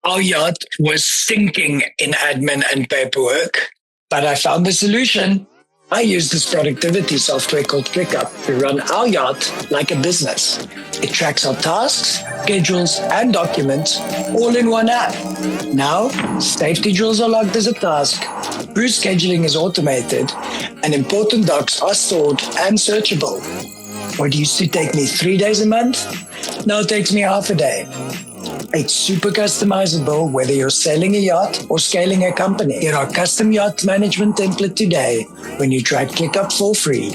Our yacht was sinking in admin and paperwork, but I found the solution. I use this productivity software called ClickUp to run our yacht like a business. It tracks our tasks, schedules, and documents all in one app. Now, safety drills are logged as a task, cruise scheduling is automated, and important docs are stored and searchable. What used to take me 3 days a month now takes me half a day. It's super customizable whether you're selling a yacht or scaling a company. Get our custom yacht management template today when you try ClickUp for free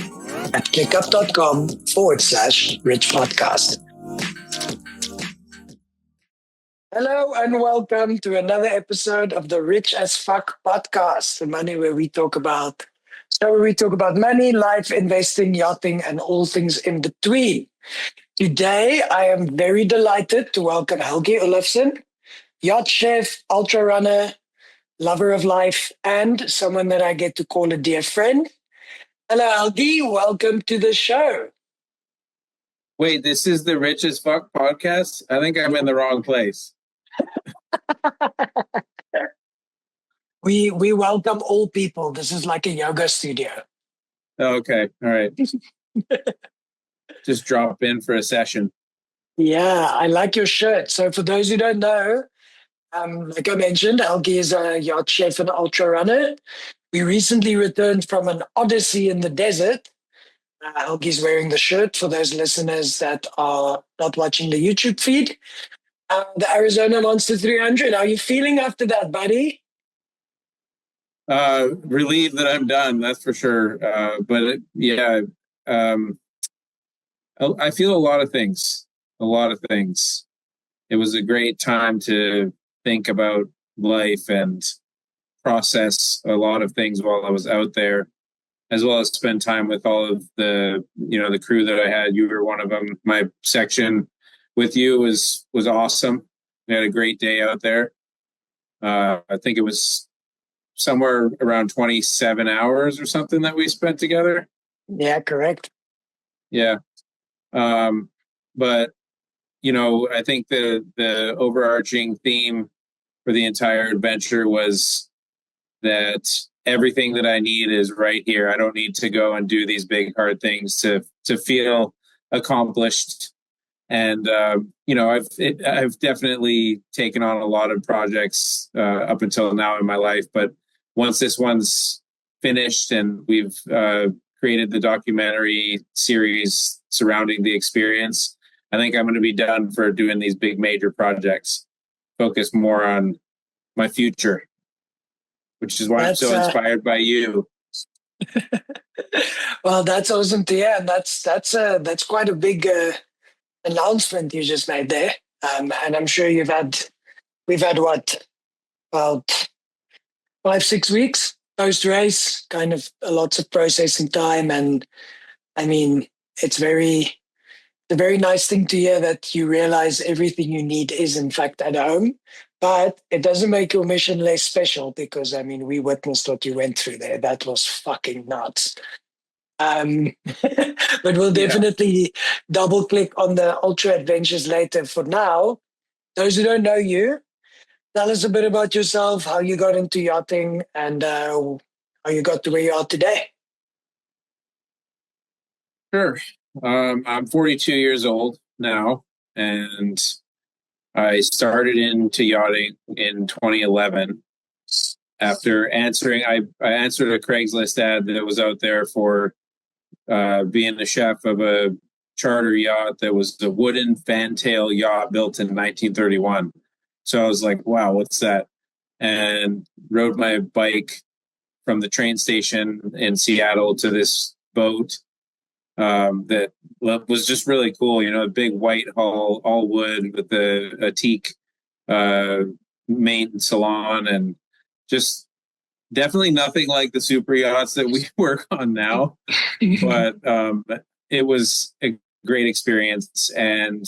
at clickup.com/rich podcast. Hello and welcome to another episode of the Rich as Fuck podcast, the money where we talk about money, life, investing, yachting, and all things in between. Today, I am very delighted to welcome Helgi Olafson, yacht chef, ultra runner, lover of life, and someone that I get to call a dear friend. Hello, Helgi. Welcome to the show. Wait, this is the Rich as Fuck podcast? I think I'm in the wrong place. We welcome all people. This is like a yoga studio. Okay, all right. Just drop in for a session. Yeah, I like your shirt. So for those who don't know, like I mentioned, Helgi is a yacht chef and ultra runner. We recently returned from an odyssey in the desert. Helgi's wearing the shirt for those listeners that are not watching the YouTube feed. The Arizona Monster 300. How are you feeling after that, buddy? Relieved that I'm done, that's for sure. I feel a lot of things. It was a great time to think about life and process a lot of things while I was out there, as well as spend time with all of the crew that I had. You were one of them. My section with you was awesome. We had a great day out there. I think it was somewhere around 27 hours or something that we spent together. Yeah, correct. Yeah. But I think the overarching theme for the entire adventure was that everything that I need is right here. I don't need to go and do these big, hard things to feel accomplished. And, I've definitely taken on a lot of projects up until now in my life. But once this one's finished and we've created the documentary series surrounding the experience, I think I'm going to be done for doing these big major projects, focus more on my future, which is why I'm so inspired by you. Well, that's awesome to hear. And that's quite a big announcement you just made there. And I'm sure we've had what, about 5-6 weeks post race, kind of lots of processing time. And I mean, it's a very nice thing to hear that you realize everything you need is in fact at home, but it doesn't make your mission less special because I mean, we witnessed what you went through there. That was fucking nuts. But we'll definitely double click on the ultra adventures later. For now, those who don't know you, tell us a bit about yourself, how you got into yachting, and how you got to where you are today. Sure. I'm 42 years old now, and I started into yachting in 2011 after answering. I answered a Craigslist ad that was out there for being the chef of a charter yacht that was a wooden fantail yacht built in 1931. So I was like, wow, what's that? And rode my bike from the train station in Seattle to this boat that was just really cool. A big white hull, all wood with a teak main salon, and just definitely nothing like the super yachts that we work on now. But it was a great experience, and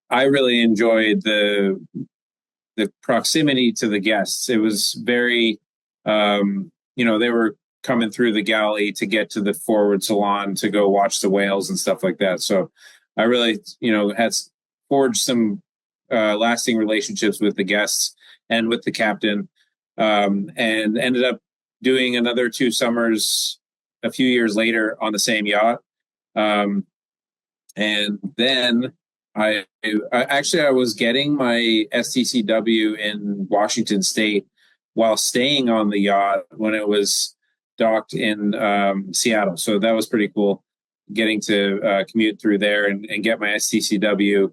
I really enjoyed the proximity to the guests. It was very, they were coming through the galley to get to the forward salon to go watch the whales and stuff like that. So I really, had forged some lasting relationships with the guests and with the captain, and ended up doing another 2 summers a few years later on the same yacht. And then I was getting my STCW in Washington State while staying on the yacht when it was docked in Seattle. So that was pretty cool, getting to commute through there and get my STCW,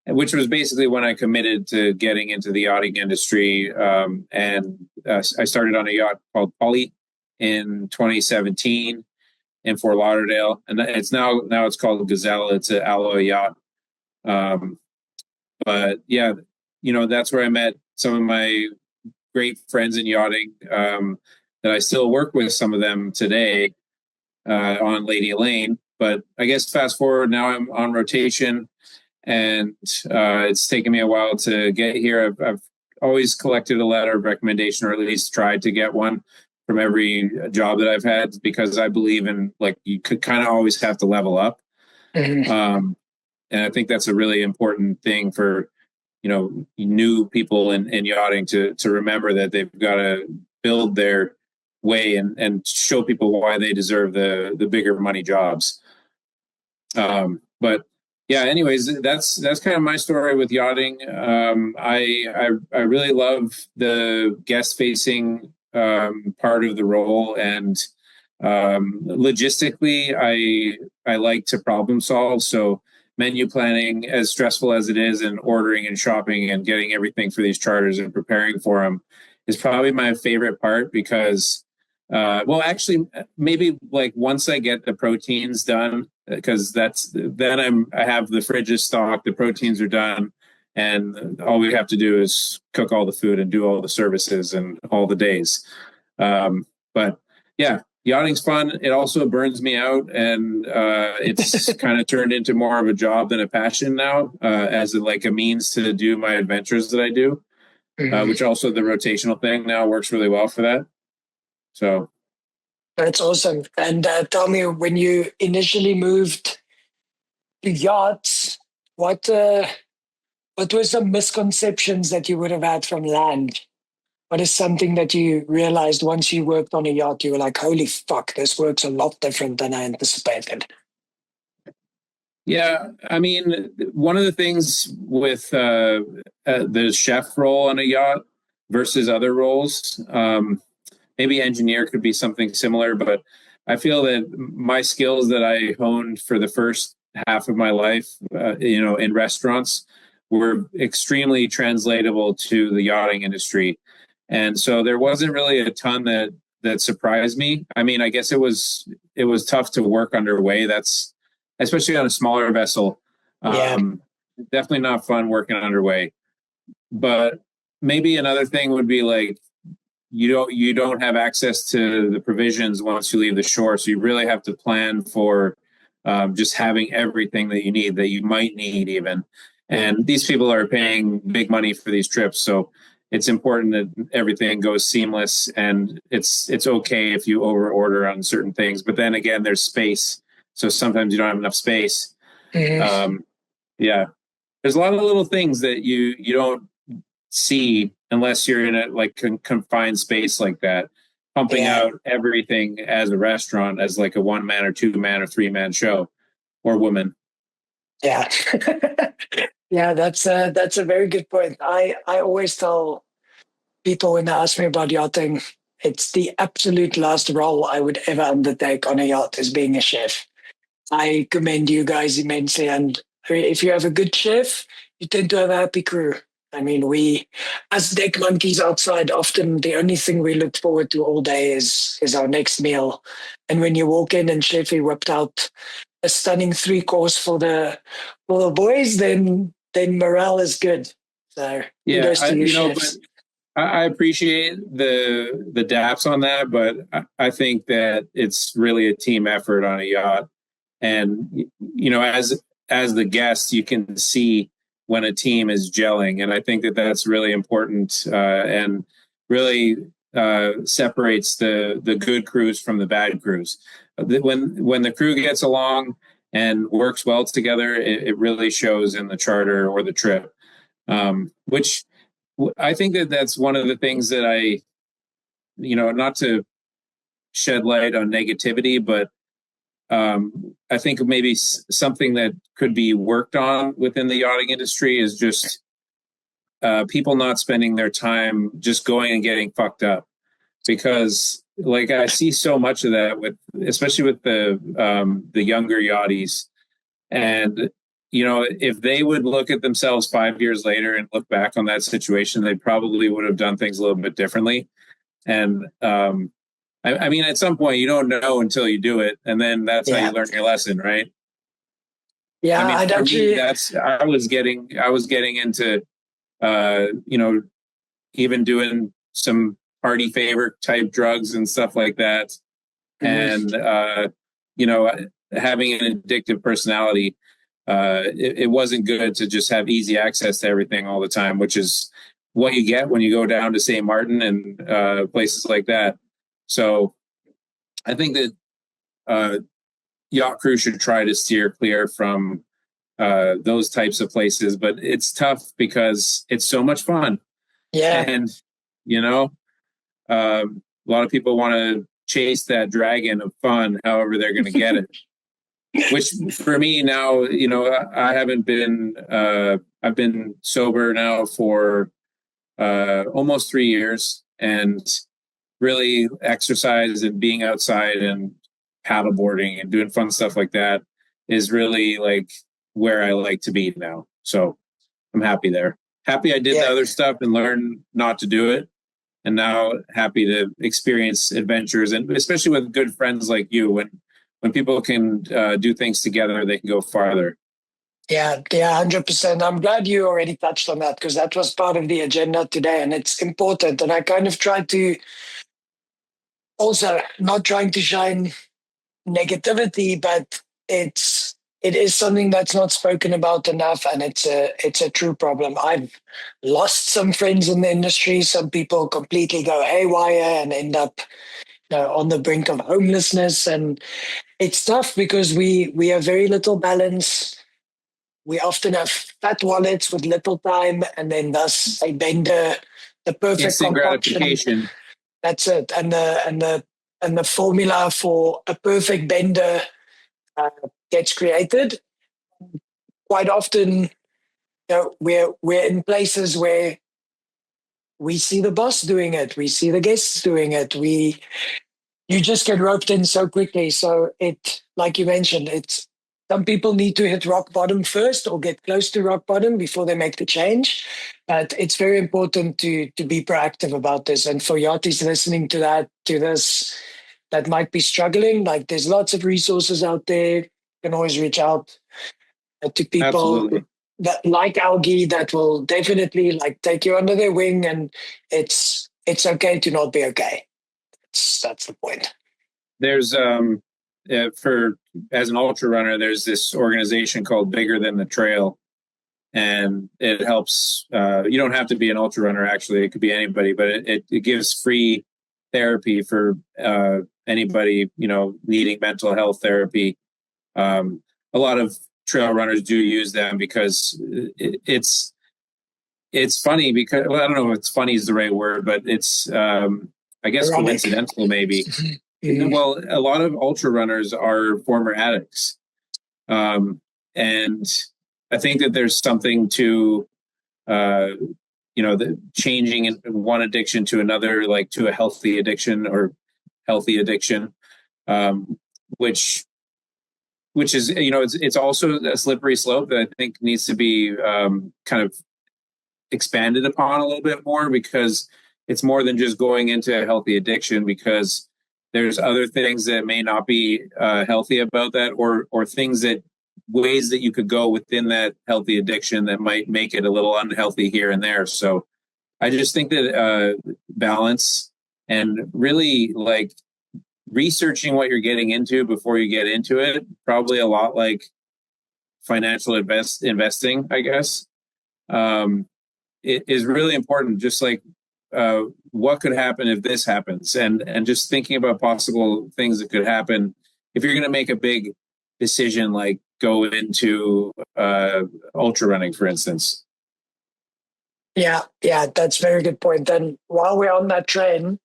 which was basically when I committed to getting into the yachting industry. I started on a yacht called Polly in 2017 in Fort Lauderdale, and it's now it's called Gazelle. It's an alloy yacht. But yeah, that's where I met some of my great friends in yachting, that I still work with some of them today on Lady Elaine. But I guess fast forward, now I'm on rotation, and it's taken me a while to get here. I've always collected a letter of recommendation, or at least tried to get one from every job that I've had, because I believe in, like, you could kind of always have to level up. Mm-hmm. And I think that's a really important thing for, new people in yachting to remember, that they've got to build their way and show people why they deserve the bigger money jobs. But yeah, anyways, that's kind of my story with yachting. I really love the guest facing part of the role, and logistically, I like to problem solve. So menu planning, as stressful as it is, and ordering and shopping and getting everything for these charters and preparing for them is probably my favorite part, because actually, maybe like once I get the proteins done, because then I have the fridges stocked, the proteins are done, and all we have to do is cook all the food and do all the services and all the days. But yeah, yachting's fun. It also burns me out, and it's kind of turned into more of a job than a passion now, as a means to do my adventures that I do, which also the rotational thing now works really well for that. So that's awesome. And tell me, when you initially moved to yachts, what were some misconceptions that you would have had from land? What is something that you realized once you worked on a yacht, you were like, holy fuck, this works a lot different than I anticipated? Yeah, I mean, one of the things with the chef role on a yacht versus other roles, maybe engineer could be something similar, but I feel that my skills that I honed for the first half of my life, in restaurants, were extremely translatable to the yachting industry. And so there wasn't really a ton that surprised me. I mean, I guess it was tough to work underway. That's especially on a smaller vessel. Definitely not fun working underway. But maybe another thing would be like, you don't have access to the provisions once you leave the shore. So you really have to plan for just having everything that you need, that you might need even. And these people are paying big money for these trips. So it's important that everything goes seamless, and it's okay if you over order on certain things. But then again, there's space. So sometimes you don't have enough space. Mm-hmm. There's a lot of little things that you don't see unless you're in a confined space like that, pumping out everything as a restaurant, as like a 1-man or 2-man or 3-man show or woman. Yeah. Yeah, that's a very good point. I always tell people when they ask me about yachting, it's the absolute last role I would ever undertake on a yacht is being a chef. I commend you guys immensely. And if you have a good chef, you tend to have a happy crew. I mean, we, as deck monkeys outside, often the only thing we look forward to all day is our next meal. And when you walk in and Chefy whipped out a stunning 3-course for the boys, then morale is good. So kudos to you, chefs. I appreciate the daps on that, but I think that it's really a team effort on a yacht. And as the guest, you can see when a team is gelling, and I think that that's really important, and really separates the good crews from the bad crews. When the crew gets along and works well together, it really shows in the charter or the trip. Which I think that that's one of the things that not to shed light on negativity, but I think maybe something that could be worked on within the yachting industry is just people not spending their time just going and getting fucked up. Because like I see so much of that especially with the younger yachties, and if they would look at themselves 5 years later and look back on that situation, they probably would have done things a little bit differently. And I mean, at some point you don't know until you do it, and then that's how you learn your lesson, right? Yeah, I mean, I'd for actually, me, I was getting into even doing some party favor type drugs and stuff like that, and having an addictive personality. It wasn't good to just have easy access to everything all the time, which is what you get when you go down to St. Martin and places like that. So I think that yacht crew should try to steer clear from those types of places, but it's tough because it's so much fun. yeah. And, a lot of people want to chase that dragon of fun, however they're going to get it. Which for me now, I haven't been, I've been sober now for almost 3 years, and really exercise and being outside and paddleboarding and doing fun stuff like that is really like where I like to be now. So I'm happy there. Happy I did the other stuff and learned not to do it. And now happy to experience adventures, and especially with good friends like you, when people can do things together, they can go farther. Yeah, 100%. I'm glad you already touched on that, because that was part of the agenda today, and it's important. And I kind of tried to also not trying to shine negativity, but it is something that's not spoken about enough, and it's a true problem. I've lost some friends in the industry. Some people completely go haywire and end up on the brink of homelessness, and it's tough because we have very little balance. We often have fat wallets with little time, and then thus a bender, the perfect Instant concoction. gratification. That's it, and the formula for a perfect bender gets created. Quite often, we're in places where we see the boss doing it, we see the guests doing it. You just get roped in so quickly. So like you mentioned, it's some people need to hit rock bottom first or get close to rock bottom before they make the change. But it's very important to be proactive about this. And for yachties listening to this, that might be struggling, like there's lots of resources out there. You can always reach out to people Absolutely. that like Helgi, that will definitely like take you under their wing, and it's okay to not be okay. That's the point. There's as an ultra runner, there's this organization called Bigger Than the Trail, and it helps. You don't have to be an ultra runner, actually; it could be anybody, but it gives free therapy for anybody needing mental health therapy. A lot of trail runners do use them because it's funny, because, well, I don't know if it's funny is the right word, but it's I guess Ironic. coincidental maybe. Well, a lot of ultra runners are former addicts. And I think that there's something to, the changing in one addiction to another, like to a healthy addiction or healthy addiction, which is, it's also a slippery slope that I think needs to be kind of expanded upon a little bit more, because it's more than just going into a healthy addiction, because there's other things that may not be healthy about that, or ways that you could go within that healthy addiction that might make it a little unhealthy here and there. So I just think that balance, and really like researching what you're getting into before you get into it, probably a lot like financial investing, I guess, it is really important. Just like what could happen if this happens, and just thinking about possible things that could happen if you're going to make a big decision, like go into ultra running, for instance. Yeah, that's a very good point. And while we're on that train,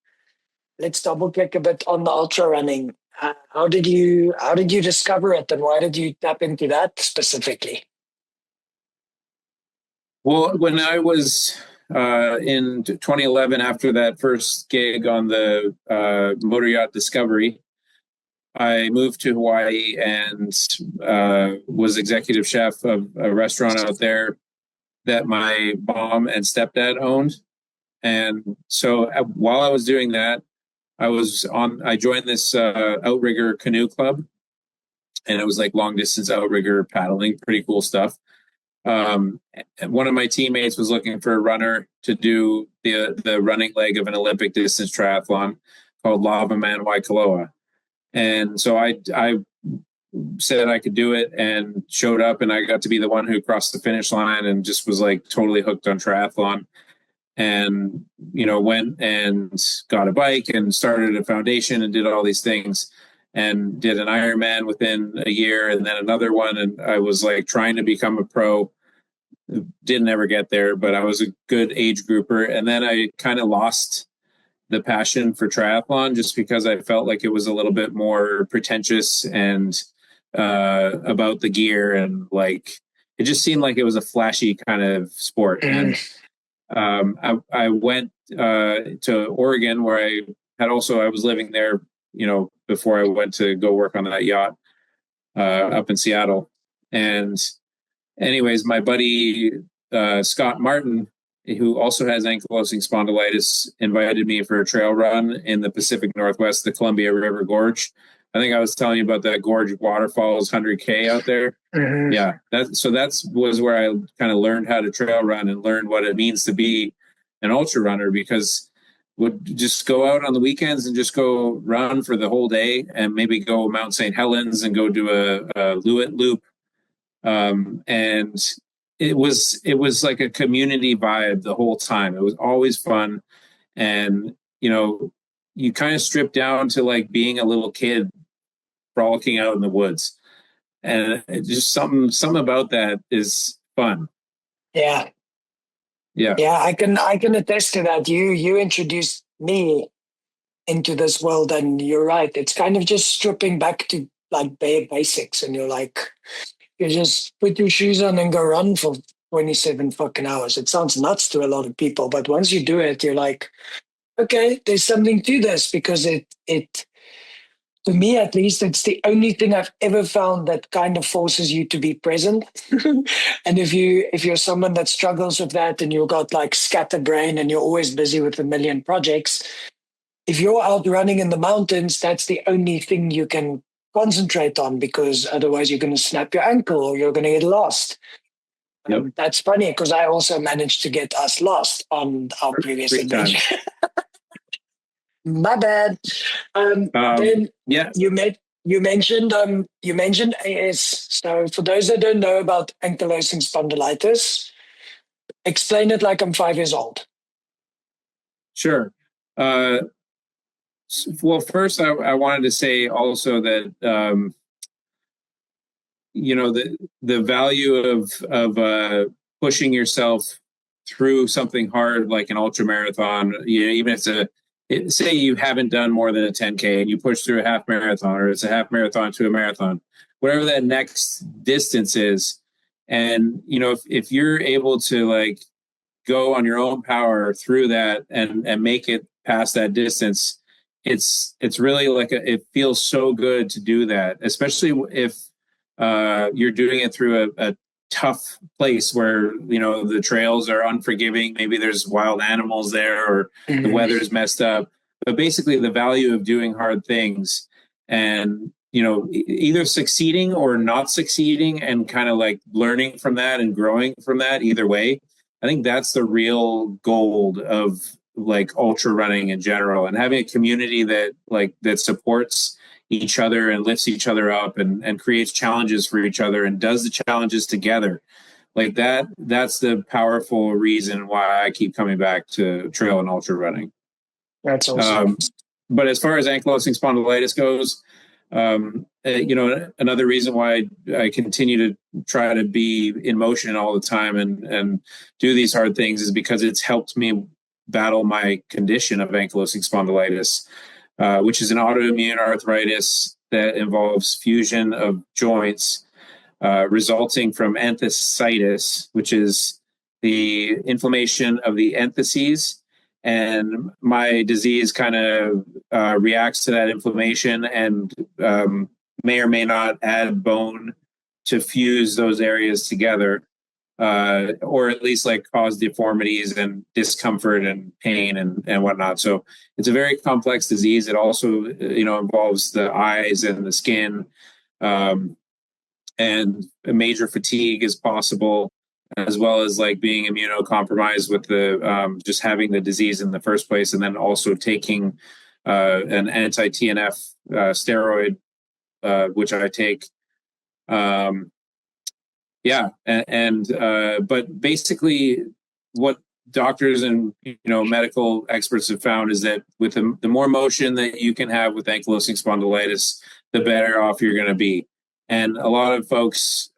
let's double click a bit on the ultra running. How did you discover it, and why did you tap into that specifically? Well, when I was in 2011, after that first gig on the Motor Yacht Discovery, I moved to Hawaii and was executive chef of a restaurant out there that my mom and stepdad owned. And so while I was doing that, I joined this outrigger canoe club, and it was like long distance outrigger paddling, pretty cool stuff. And one of my teammates was looking for a runner to do the running leg of an Olympic distance triathlon called Lava Man Waikoloa. And so I said I could do it and showed up, and I got to be the one who crossed the finish line and just was like totally hooked on triathlon. And, went and got a bike and started a foundation and did all these things and did an Ironman within a year and then another one. And I was like trying to become a pro. Didn't ever get there, but I was a good age grouper. And then I kind of lost the passion for triathlon just because I felt like it was a little bit more pretentious and about the gear, and like it just seemed like it was a flashy kind of sport. And I went to Oregon, where I was living there, before I went to go work on that yacht up in Seattle. And anyways, my buddy Scott Martin, who also has ankylosing spondylitis, invited me for a trail run in the Pacific Northwest, the Columbia River Gorge. I think I was telling you about that gorge waterfalls, 100K out there. Mm-hmm. Yeah, that was where I kind of learned how to trail run and learned what it means to be an ultra runner, because would just go out on the weekends and just go run for the whole day, and maybe go Mount St. Helens and go do a Lewitt loop. And it was like a community vibe the whole time. It was always fun. And, you kind of strip down to like being a little kid frolicking out in the woods. And it just something about that is fun. Yeah. I can attest to that. You introduced me into this world, and you're right. It's kind of just stripping back to like bare basics, and you're like, you just put your shoes on and go run for 27 fucking hours. It sounds nuts to a lot of people, but once you do it, you're like, okay, there's something to this, because it to me at least, it's the only thing I've ever found that kind of forces you to be present. And if you're someone that struggles with that, and you've got like scatterbrain and you're always busy with a million projects, if you're out running in the mountains, that's the only thing you can concentrate on, because otherwise you're going to snap your ankle or you're going to get lost. Yep. That's funny, because I also managed to get us lost on our previous adventure. My bad. Then you mentioned AS. So for those that don't know about ankylosing spondylitis, explain it like I'm 5 years old. Sure. Well, first I wanted to say also that the value of pushing yourself through something hard like an ultra marathon, even if say you haven't done more than a 10K and you push through a half marathon, or it's a half marathon to a marathon, whatever that next distance is. And, if you're able to like go on your own power through that and make it past that distance, it's really like it feels so good to do that, especially if you're doing it through a tough place where the trails are unforgiving. Maybe there's wild animals there, or the weather's messed up. But basically, the value of doing hard things and either succeeding or not succeeding, and kind of like learning from that and growing from that. Either way, I think that's the real gold of like ultra running in general, and having a community that supports each other and lifts each other up and creates challenges for each other and does the challenges together. Like that's the powerful reason why I keep coming back to trail and ultra running. That's awesome. But as far as ankylosing spondylitis goes, Another reason why I continue to try to be in motion all the time and do these hard things is because it's helped me battle my condition of ankylosing spondylitis, which is an autoimmune arthritis that involves fusion of joints, resulting from enthesitis, which is the inflammation of the entheses. And my disease kind of reacts to that inflammation and may or may not add bone to fuse those areas together, or at least like cause deformities and discomfort and pain and whatnot. So it's a very complex disease. It also, involves the eyes and the skin, and a major fatigue is possible, as well as like being immunocompromised with the just having the disease in the first place, and then also taking an anti-TNF steroid, which I take. But basically, what doctors and medical experts have found is that with the more motion that you can have with ankylosing spondylitis, the better off you're going to be. And a lot of folks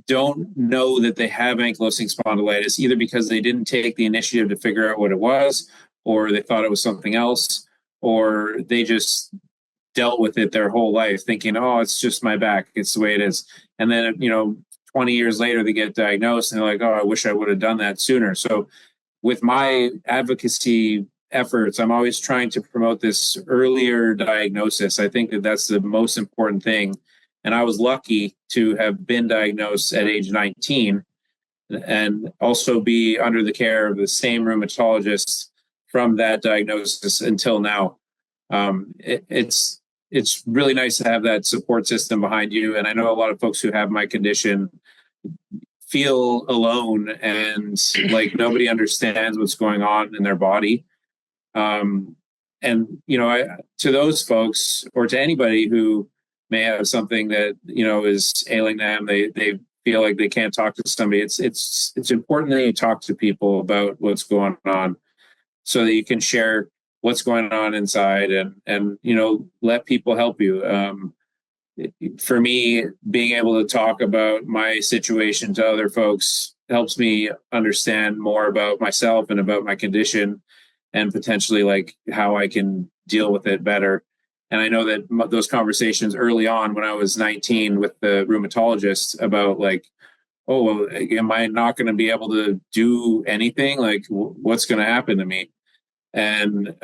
don't know that they have ankylosing spondylitis, either because they didn't take the initiative to figure out what it was, or they thought it was something else, or they just dealt with it their whole life thinking, oh, it's just my back, it's the way it is. And then 20 years later they get diagnosed and they're like, oh, I wish I would have done that sooner. So with my advocacy efforts, I'm always trying to promote this earlier diagnosis. I think that that's the most important thing. And I was lucky to have been diagnosed at age 19 and also be under the care of the same rheumatologist from that diagnosis until now. It's really nice to have that support system behind you. And I know a lot of folks who have my condition feel alone and like nobody understands what's going on in their body. To those folks, or to anybody who may have something that is ailing them, they feel like they can't talk to somebody. It's important that you talk to people about what's going on, so that you can share what's going on inside and let people help you. For me, being able to talk about my situation to other folks helps me understand more about myself and about my condition, and potentially like how I can deal with it better. And I know that those conversations early on when I was 19 with the rheumatologist about like, oh, well, am I not going to be able to do anything? Like, what's going to happen to me? And,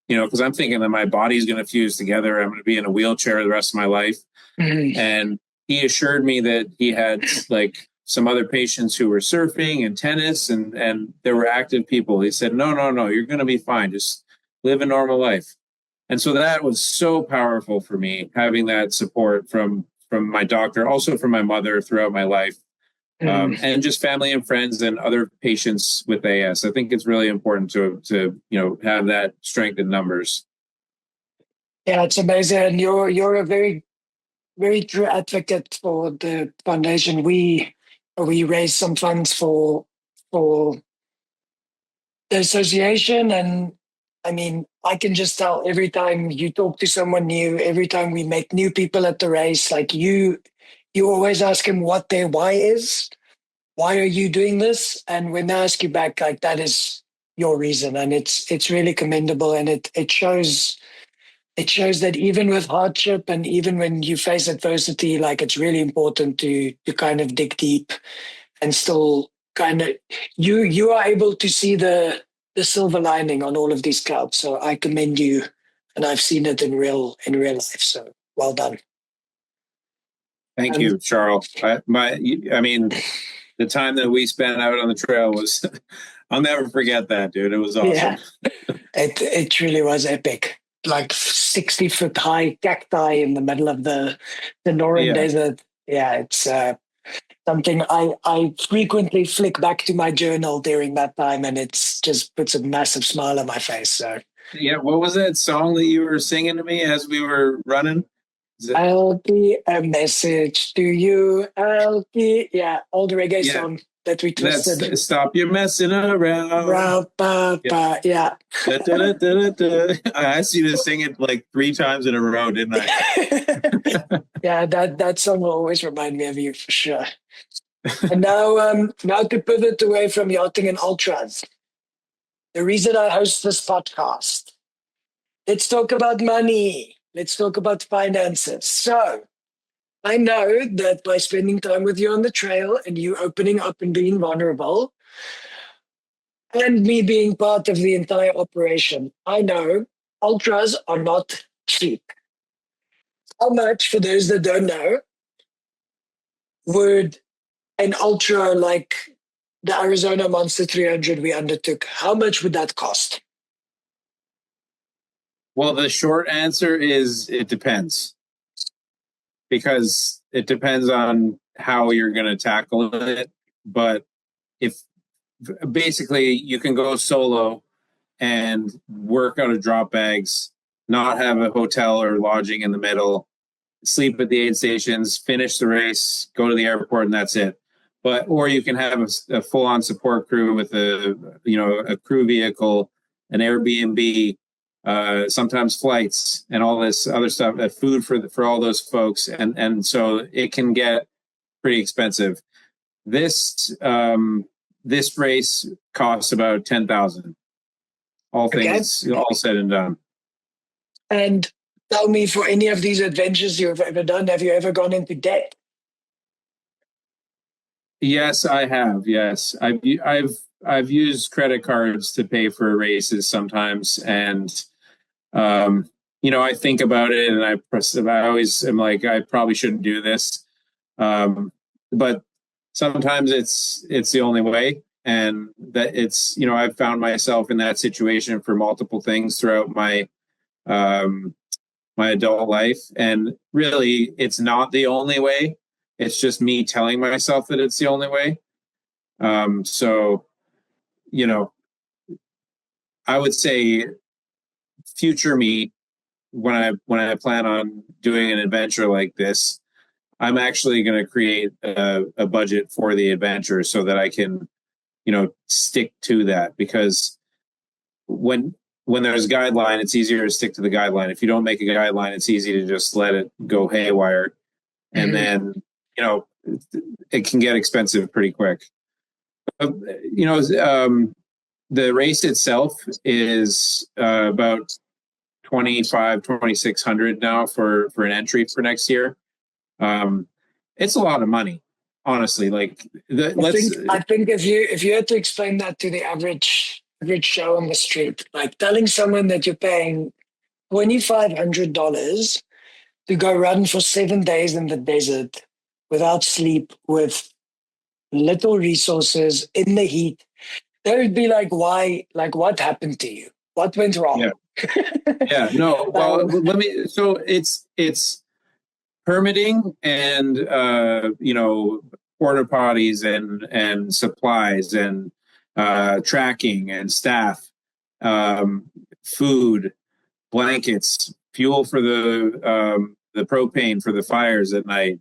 because I'm thinking that my body's going to fuse together. I'm going to be in a wheelchair the rest of my life. Mm-hmm. And he assured me that he had like some other patients who were surfing and tennis and there were active people. He said, no, you're going to be fine. Just live a normal life. And so that was so powerful for me, having that support from my doctor, also from my mother throughout my life. And just family and friends and other patients with AS. I think it's really important to have that strength in numbers. Yeah, it's amazing. And you're a very, very true advocate for the foundation. We raised some funds for the association, and I mean, I can just tell every time you talk to someone new, every time we meet new people at the race, like you always ask them what their why is. Why are you doing this? And when they ask you back, like that is your reason. And it's really commendable. And it shows that even with hardship and even when you face adversity, like it's really important to kind of dig deep and still kind of you are able to see the silver lining on all of these clouds. So I commend you, and I've seen it in real life. So well done. Thank you, Charl. The time that we spent out on the trail was, I'll never forget that, dude. It was awesome. Yeah, it truly was epic. Like 60-foot high cacti in the middle of the Northern Desert. Yeah, it's something I frequently flick back to my journal during that time, and it's just puts a massive smile on my face. So yeah, what was that song that you were singing to me as we were running? Helgi, a message to you, Helgi. Yeah, old reggae song. that we twisted. Let's stop your messing around. Yeah. Da, da, da, da, da. I asked you to sing it like 3 times in a row, didn't I? Yeah, that song will always remind me of you for sure. And now to pivot away from yachting and ultras. The reason I host this podcast. Let's talk about money. Let's talk about finances. So I know that by spending time with you on the trail and you opening up and being vulnerable, and me being part of the entire operation, I know ultras are not cheap. How much, for those that don't know, would an ultra like the Arizona Monster 300 we undertook, how much would that cost? Well, the short answer is it depends. Because it depends on how you're going to tackle it. But if basically you can go solo and work out of drop bags, not have a hotel or lodging in the middle, sleep at the aid stations, finish the race, go to the airport, and that's it. Or you can have a full-on support crew with a crew vehicle, an Airbnb, sometimes flights, and all this other stuff, food for all those folks, and so it can get pretty expensive. This race costs about $10,000. All things all said and done. And tell me, for any of these adventures you've ever done, have you ever gone into debt? Yes, I have. Yes, I've used credit cards to pay for races sometimes, and I think about it, and I always am like, I probably shouldn't do this, but sometimes it's the only way, and that it's I've found myself in that situation for multiple things throughout my adult life, and really, it's not the only way. It's just me telling myself that it's the only way. So, I would say future me, when I plan on doing an adventure like this, I'm actually going to create a budget for the adventure so that I can, stick to that. Because when there's a guideline, it's easier to stick to the guideline. If you don't make a guideline, it's easy to just let it go haywire. And then, it can get expensive pretty quick. The race itself is about $2,600 now for an entry for next year. It's a lot of money, honestly. Like, I think if you had to explain that to the average Joe on the street, like telling someone that you're paying $2,500 to go run for 7 days in the desert without sleep, with little resources, in the heat, they would be like, why? Like, what happened to you? What went wrong? Yeah. No. Well, so it's permitting and porta potties and supplies and tracking and staff, food, blankets, fuel for the propane for the fires at night,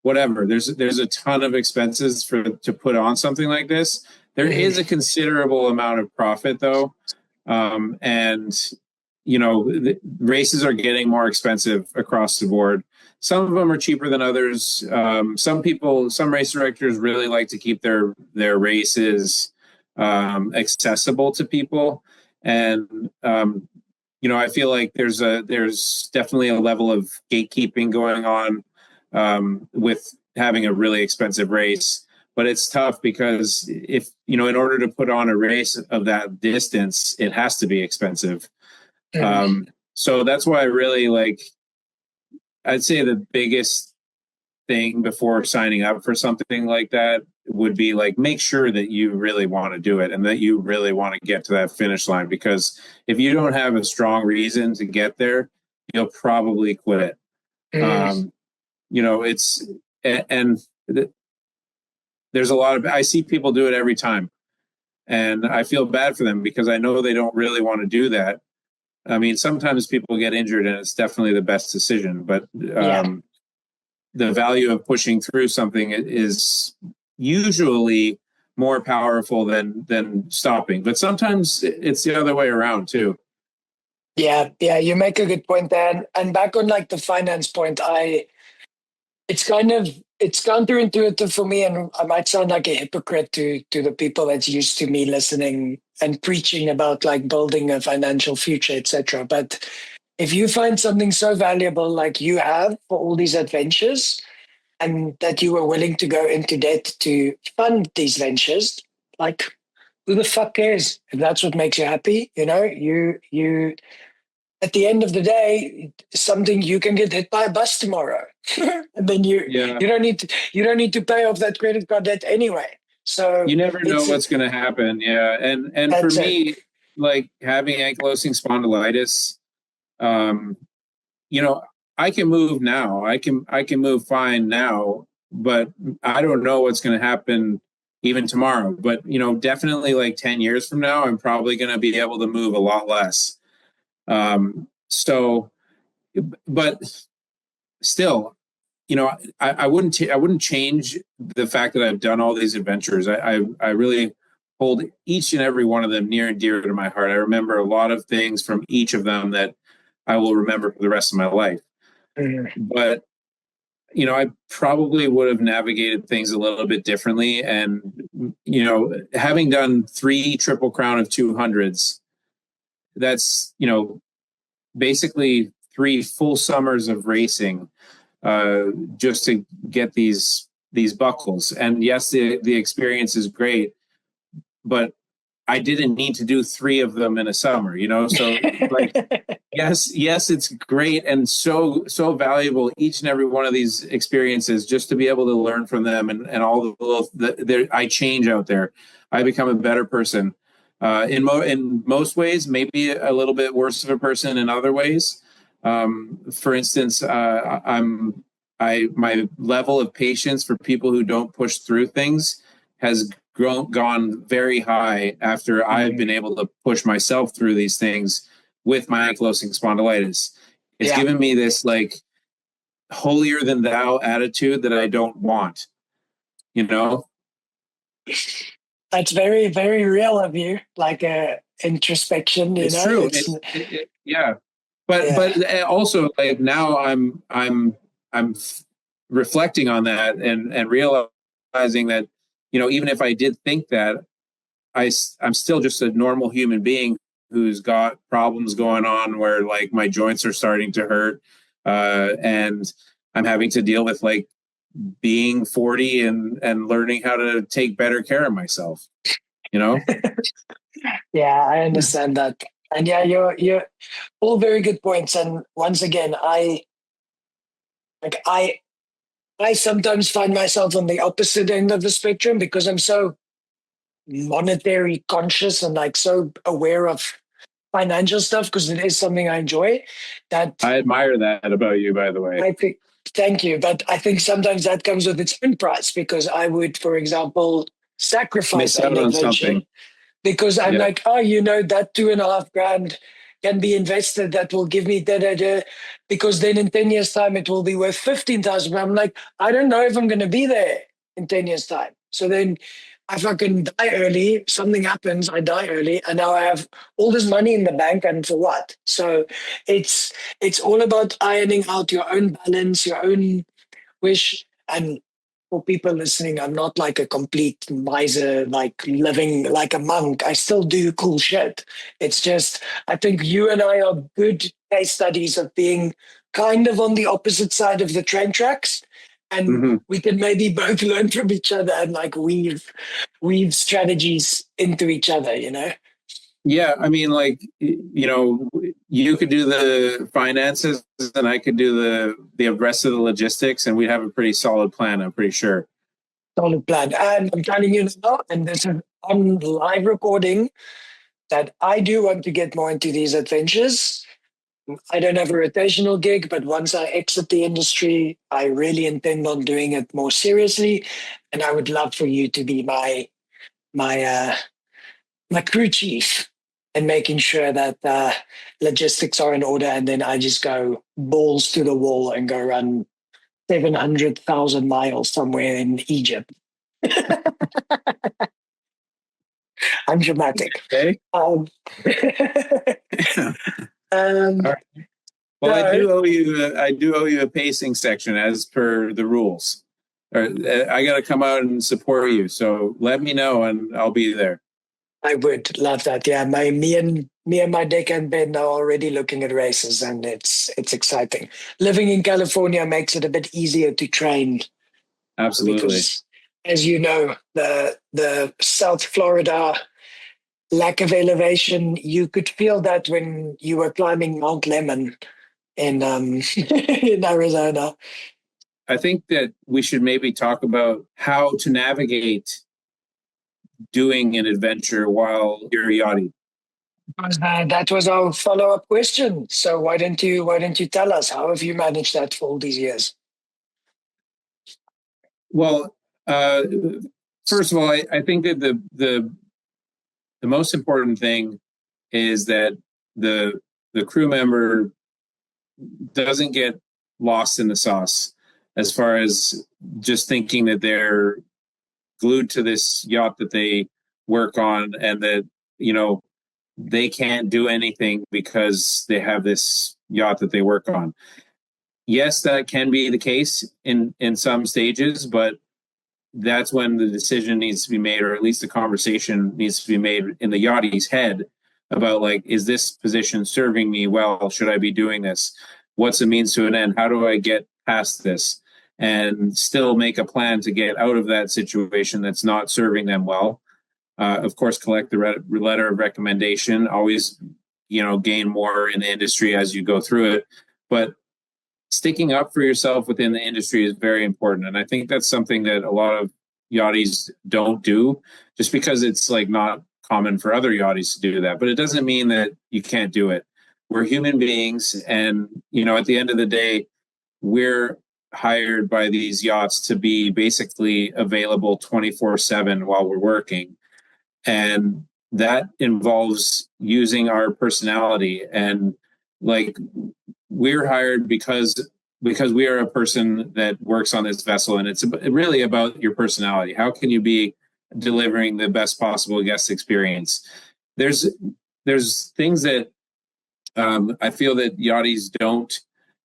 whatever. There's a ton of expenses to put on something like this. There is a considerable amount of profit though. The races are getting more expensive across the board. Some of them are cheaper than others. Some race directors really like to keep their races accessible to people. And, I feel like there's definitely a level of gatekeeping going on with having a really expensive race. But it's tough because if, in order to put on a race of that distance, it has to be expensive. So that's why I'd say the biggest thing before signing up for something like that would be make sure that you really want to do it and that you really want to get to that finish line, because if you don't have a strong reason to get there, you'll probably quit. There's a lot of, I see people do it every time, and I feel bad for them because I know they don't really want to do that. I mean, sometimes people get injured and it's definitely the best decision, but the value of pushing through something is usually more powerful than stopping. But sometimes it's the other way around too. Yeah, you make a good point there. And back on like the finance point, it's counterintuitive for me, and I might sound like a hypocrite to the people that's used to me listening and preaching about like building a financial future, etc. But if you find something so valuable like you have for all these adventures, and that you were willing to go into debt to fund these ventures, like who the fuck cares if that's what makes you happy? You at the end of the day, something you can get hit by a bus tomorrow, and then Yeah. you don't need to pay off that credit card debt anyway. So You never know it's what's going to happen. Yeah. And for that's it. me, like having ankylosing spondylitis, um, you know, I can move now. I can move fine now, but I don't know what's going to happen even tomorrow. But, definitely like 10 years from now, I'm probably going to be able to move a lot less. So, but still, I wouldn't change the fact that I've done all these adventures. I really hold each and every one of them near and dear to my heart. I remember a lot of things from each of them that I will remember for the rest of my life. Mm. But I probably would have navigated things a little bit differently. And having done 3 Triple Crown of 200s, that's basically 3 full summers of racing, just to get these buckles. And yes, the experience is great, but I didn't need to do 3 of them in a summer, so like, yes, it's great and so valuable, each and every one of these experiences, just to be able to learn from them, and all the little I change out there. I become a better person, in most ways, maybe a little bit worse of a person in other ways. For instance, my level of patience for people who don't push through things has gone very high after I've been able to push myself through these things with my ankylosing spondylitis. It's given me this like holier than thou attitude that I don't want, That's very, very real of you, like a introspection. It's true. Yeah. But also, like, now I'm reflecting on that and realizing that, even if I did think that, I'm still just a normal human being who's got problems going on where like my joints are starting to hurt, and I'm having to deal with like being 40 and learning how to take better care of myself. Yeah, I understand that. And yeah, you're all very good points. And once again, like I sometimes find myself on the opposite end of the spectrum because I'm so monetary conscious and like so aware of financial stuff, because it is something I enjoy. That I admire that about you, by the way. I think, thank you, but I think sometimes that comes with its own price, because I would, for example, sacrifice Miss out an on adventure something. because I'm Yeah. like, oh, that 2.5 grand can be invested. That will give me da. Because then in 10 years' time, it will be worth 15,000. I'm like, I don't know if I'm going to be there in 10 years' time. So then I fucking die early. Something happens, I die early, and now I have all this money in the bank, and for what? So it's all about ironing out your own balance, your own wish. And for people listening, I'm not like a complete miser, like living like a monk. I still do cool shit. It's just, I think you and I are good case studies of being kind of on the opposite side of the train tracks. And we can maybe both learn from each other and like weave strategies into each other, Yeah, I mean, like, you could do the finances and I could do the rest of the logistics, and we'd have a pretty solid plan, I'm pretty sure. Solid plan. And I'm telling you now, and this is on live recording, that I do want to get more into these adventures. I don't have a rotational gig, but once I exit the industry, I really intend on doing it more seriously. And I would love for you to be my my crew chief and making sure that logistics are in order. And then I just go balls to the wall and go run 700,000 miles somewhere in Egypt. I'm dramatic. Okay. Um, All right. Well, no, I do owe you a pacing section as per the rules. I got to come out and support you. So let me know, and I'll be there. I would love that. Yeah, me and my deckhand Ben are already looking at races, and it's exciting. Living in California makes it a bit easier to train Absolutely. because, as you know, the South Florida lack of elevation, you could feel that when you were climbing Mount Lemmon in in Arizona. I think that we should maybe talk about how to navigate doing an adventure while you're yachting. That was our follow-up question. So why don't you tell us, how have you managed that for all these years? Well, uh, first of all, I think that the most important thing is that the the crew member doesn't get lost in the sauce as far as just thinking that they're glued to this yacht that they work on and that, you know, they can't do anything because they have this yacht that they work on. Yes, that can be the case in some stages, but that's when the decision needs to be made, or at least the conversation needs to be made in the yachty's head about, like, is this position serving me well? Should I be doing this? What's the means to an end? How do I get past this and still make a plan to get out of that situation that's not serving them well? Of course, collect the letter of recommendation. Always, gain more in the industry as you go through it. But sticking up for yourself within the industry is very important. And I think that's something that a lot of yachties don't do, just because it's like not common for other yachties to do that. But it doesn't mean that you can't do it. We're human beings. And, at the end of the day, we're hired by these yachts to be basically available 24/7 while we're working. And that involves using our personality, and, like, we're hired because we are a person that works on this vessel, and it's really about your personality. How can you be delivering the best possible guest experience? There's things that I feel that yachties don't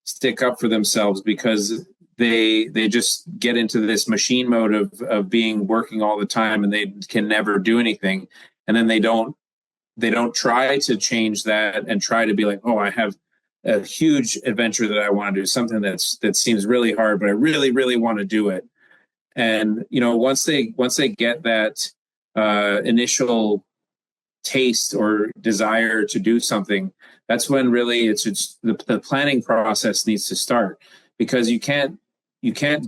stick up for themselves because they just get into this machine mode of being working all the time, and they can never do anything, and then they don't try to change that and try to be like, oh, I have a huge adventure that I want to do, something that seems really hard, but I really, really want to do it. And once they get that initial taste or desire to do something, that's when really it's the planning process needs to start, because you can't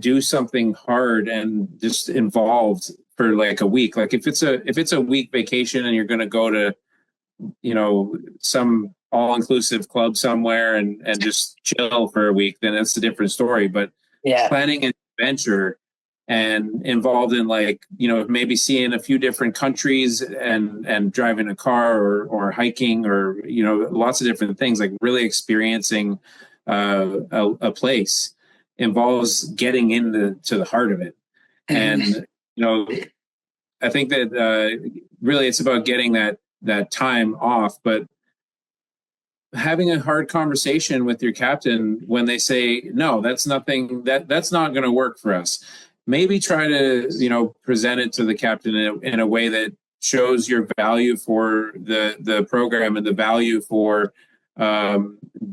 do something hard and just involved for like a week. Like if it's a week vacation and you're going to go to some all-inclusive club somewhere and just chill for a week, then that's a different story. But Yeah. planning an adventure and involved in, like, maybe seeing a few different countries and driving a car or hiking or, lots of different things, like really experiencing a place, involves getting to the heart of it. And, I think that really it's about getting that time off, but having a hard conversation with your captain when they say, no, that's nothing, that's not going to work for us. Maybe try to, present it to the captain in a way that shows your value for the program and the value for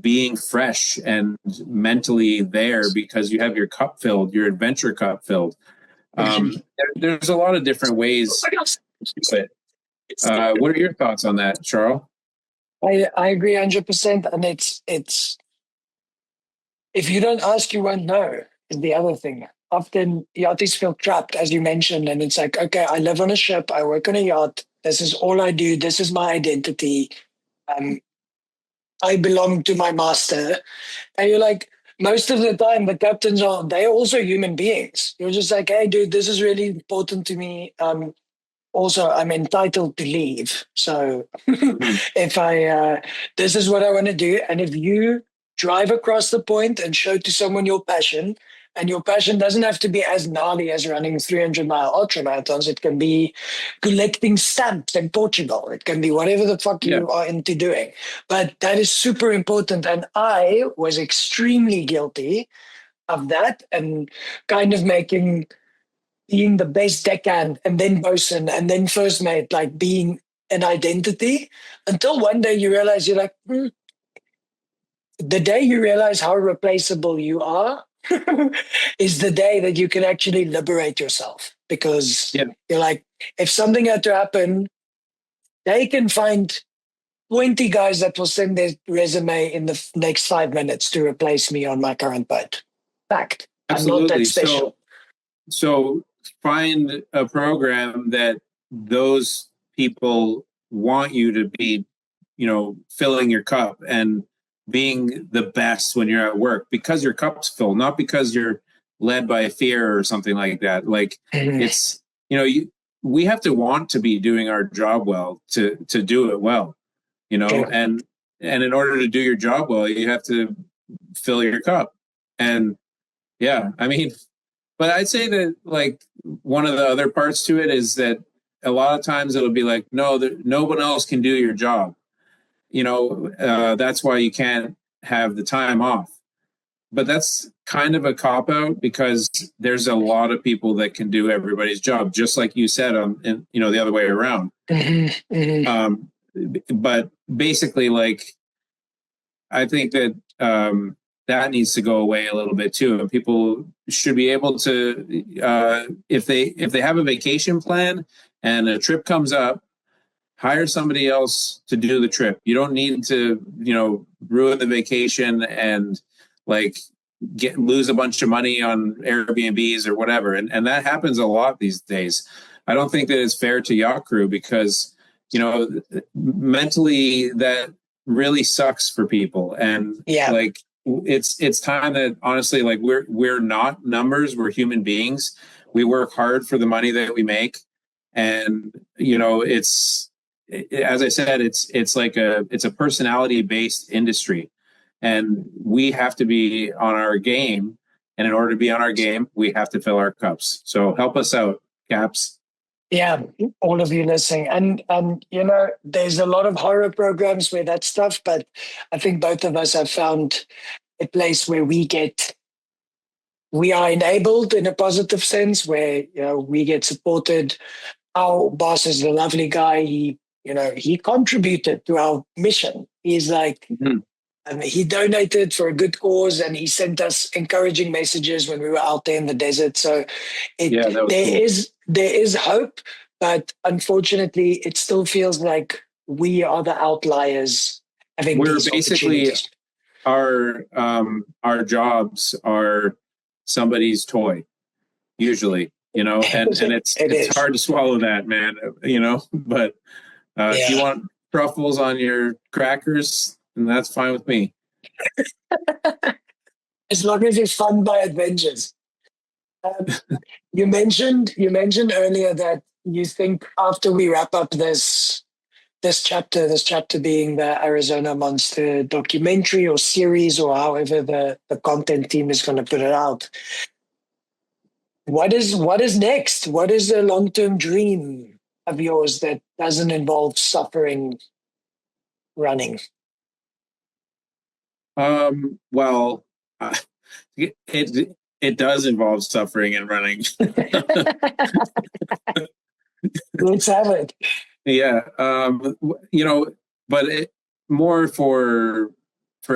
being fresh and mentally there, because you have your cup filled, your adventure cup filled. There's a lot of different ways. What are your thoughts on that, Charl? I agree 100%. And it's if you don't ask, you won't know, is the other thing. Often yachties feel trapped, as you mentioned, and it's like, okay, I live on a ship, I work on a yacht, this is all I do, this is my identity. I belong to my master. And you're like, most of the time, the captains they're also human beings. You're just like, hey, dude, this is really important to me. Also, I'm entitled to leave. So if this is what I want to do. And if you drive across the point and show to someone your passion, And your passion doesn't have to be as gnarly as running 300-mile ultramarathons. It can be collecting stamps in Portugal. It can be whatever the fuck Yeah. you are into doing. But that is super important. And I was extremely guilty of that, and kind of being the best deckhand and then bosun and then first mate, like being an identity, until one day you realize you're like, the day you realize how replaceable you are is the day that you can actually liberate yourself, because Yeah. you're like, if something had to happen, they can find 20 guys that will send their resume in the next 5 minutes to replace me on my current boat. Fact. I'm not that Absolutely. special. So find a program that those people want you to be, filling your cup and being the best when you're at work, because your cup's full, not because you're led by fear or something like that. Like it's, we have to want to be doing our job well to do it well, Sure. and in order to do your job well, you have to fill your cup. And yeah, I mean, but I'd say that like one of the other parts to it is that a lot of times it'll be like, no, no one else can do your job. That's why you can't have the time off. But that's kind of a cop out, because there's a lot of people that can do everybody's job, just like you said, the other way around. But basically, like, I think that that needs to go away a little bit too, and people should be able to, if they have a vacation plan and a trip comes up, hire somebody else to do the trip. You don't need to, ruin the vacation and like lose a bunch of money on Airbnbs or whatever. And that happens a lot these days. I don't think that it's fair to yacht crew, because, mentally that really sucks for people. And like, it's time that honestly, like we're not numbers, we're human beings. We work hard for the money that we make. And, as I said, it's a personality based industry, and we have to be on our game. And in order to be on our game, we have to fill our cups. So help us out, Caps. Yeah, all of you listening. And there's a lot of horror programs where that stuff, but I think both of us have found a place where we are enabled in a positive sense, where we get supported. Our boss is a lovely guy. He contributed to our mission. He's like, he donated for a good cause, and he sent us encouraging messages when we were out there in the desert. So there is hope, but unfortunately, it still feels like we are the outliers having We're these basically opportunities. Our jobs are somebody's toy, usually, and it's hard to swallow that, man, but if you want truffles on your crackers, then that's fine with me. As long as it's fun by adventures. You mentioned earlier that you think after we wrap up this chapter being the Arizona Monster documentary or series, or however the content team is going to put it out, what is next? What is a long-term dream of yours that doesn't involve suffering running? Well, it does involve suffering and running. Let's have it. Yeah. But more for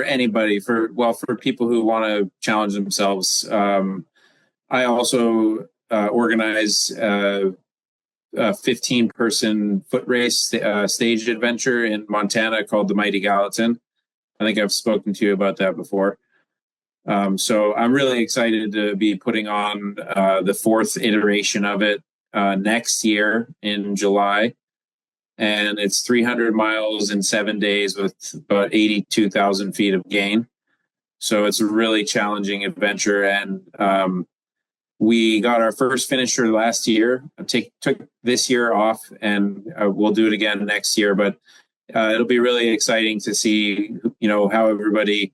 anybody, for people who want to challenge themselves. I also organize a 15-person foot race staged adventure in Montana called the Mighty Gallatin. I think I've spoken to you about that before. So I'm really excited to be putting on the fourth iteration of it next year in July. And it's 300 miles in 7 days with about 82,000 feet of gain. So it's a really challenging adventure. And we got our first finisher last year. Took this year off, and we'll do it again next year. But it'll be really exciting to see, how everybody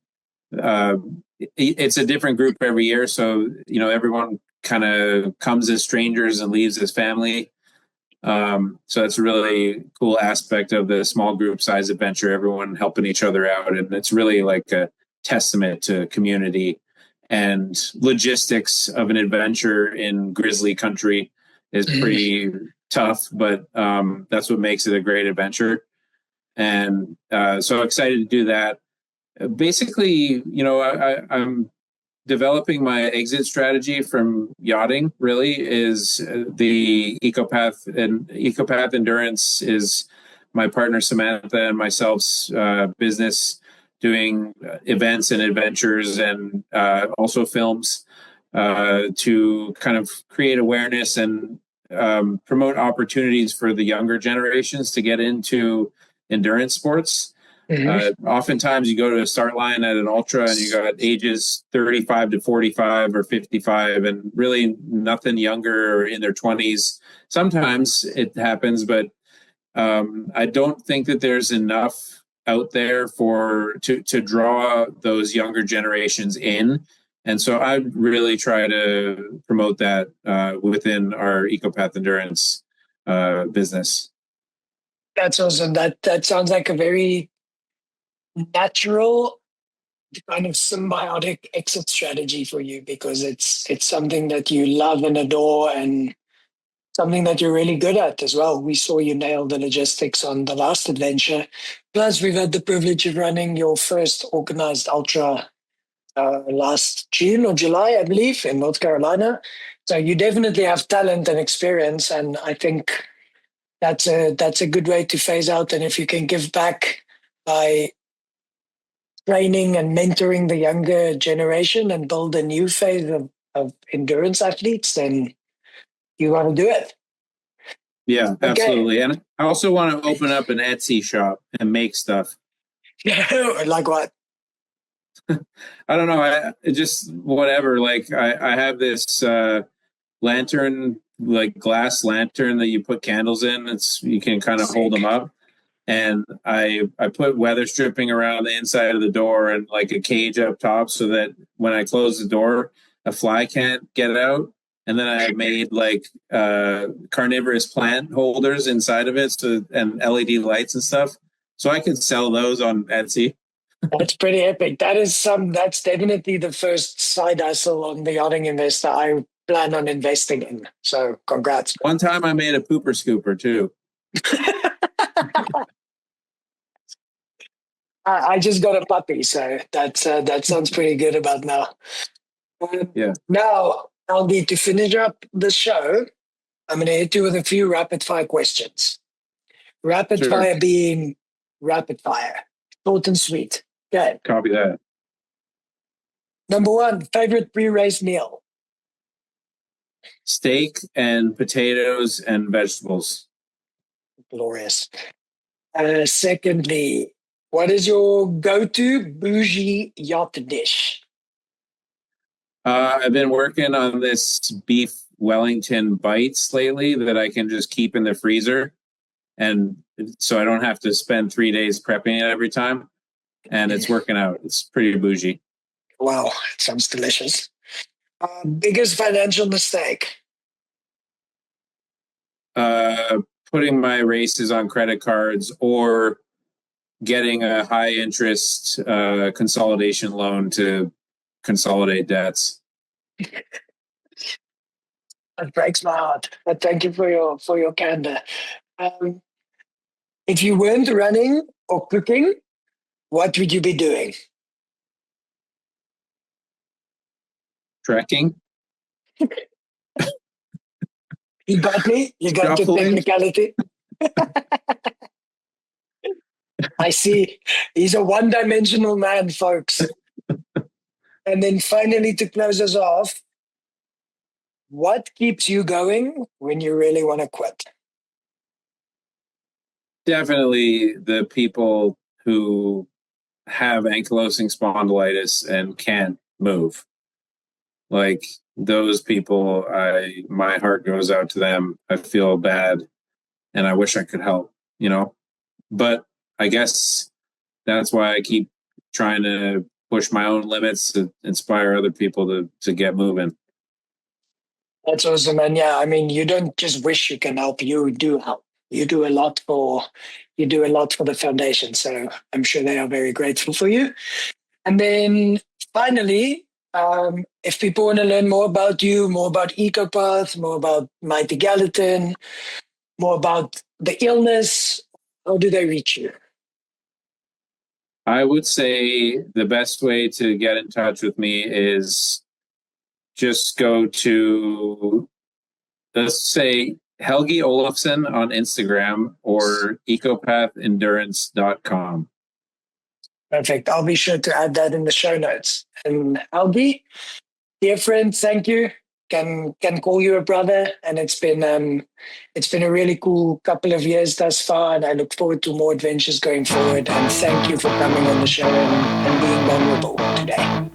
it's a different group every year. So, everyone kind of comes as strangers and leaves as family. So that's a really cool aspect of the small group size adventure, everyone helping each other out. And it's really like a testament to community and logistics of an adventure in grizzly country is pretty tough, but that's what makes it a great adventure. And so excited to do that. Basically, I'm developing my exit strategy from yachting. Really, is the Ecopath Endurance is my partner Samantha and myself's business, doing events and adventures and also films to kind of create awareness and promote opportunities for the younger generations to get into endurance sports. Oftentimes you go to a start line at an ultra and you got ages 35 to 45 or 55 and really nothing younger or in their 20s. Sometimes it happens, but I don't think that there's enough out there to draw those younger generations in. And so I really try to promote that within our Ecopath Endurance business. That's awesome. That sounds like a very natural kind of symbiotic exit strategy for you, because it's something that you love and adore and something that you're really good at as well. We saw you nail the logistics on the last adventure. Plus, we've had the privilege of running your first organized ultra last June or July, I believe, in North Carolina. So you definitely have talent and experience, and I think that's a good way to phase out. And if you can give back by training and mentoring the younger generation and build a new phase of endurance athletes, then you want to do it. Yeah, absolutely. Okay. And I also want to open up an Etsy shop and make stuff. Like what? I don't know. I just whatever. Like I have this lantern, like glass lantern that you put candles in. You can kind of hold them up. And I put weather stripping around the inside of the door and like a cage up top so that when I close the door, a fly can't get out. And then I made like carnivorous plant holders inside of it, and LED lights and stuff. So I could sell those on Etsy. That's pretty epic. That's definitely the first side hustle on the Yachting Investor I plan on investing in. So congrats. One time I made a pooper scooper too. I just got a puppy, so that sounds pretty good about now. Yeah. Now, Helgi, to finish up the show, I'm going to hit you with a few rapid fire questions. Rapid fire being rapid fire, short and sweet. Okay. Copy that. Number one, favorite pre-race meal? Steak and potatoes and vegetables. Glorious. Secondly, what is your go-to bougie yacht dish? I've been working on this beef Wellington bites lately that I can just keep in the freezer. And so I don't have to spend 3 days prepping it every time. And it's working out. It's pretty bougie. Wow, it sounds delicious. Biggest financial mistake? Putting my races on credit cards or getting a high interest consolidation loan to consolidate debts. That breaks my heart. But thank you for your candor. If you weren't running or cooking, what would you be doing? Trekking. You got me? You got your technicality? I see. He's a one-dimensional man, folks. And then finally, to close us off, what keeps you going when you really want to quit? Definitely the people who have ankylosing spondylitis and can't move. Like those people, my heart goes out to them. I feel bad and I wish I could help, but I guess that's why I keep trying to push my own limits to inspire other people to get moving. That's awesome. And yeah, I mean, you don't just wish you can help, you do help. You do a lot for the foundation. So I'm sure they are very grateful for you. And then finally, if people want to learn more about you, more about EcoPath, more about Mighty Gallatin, more about the illness, how do they reach you? I would say the best way to get in touch with me is just go to, let's say, Helgi Olafson on Instagram or ecopathendurance.com. Perfect. I'll be sure to add that in the show notes. And Helgi, dear friend, thank you. Can call you a brother, and it's been a really cool couple of years thus far, and I look forward to more adventures going forward. And thank you for coming on the show and being vulnerable today.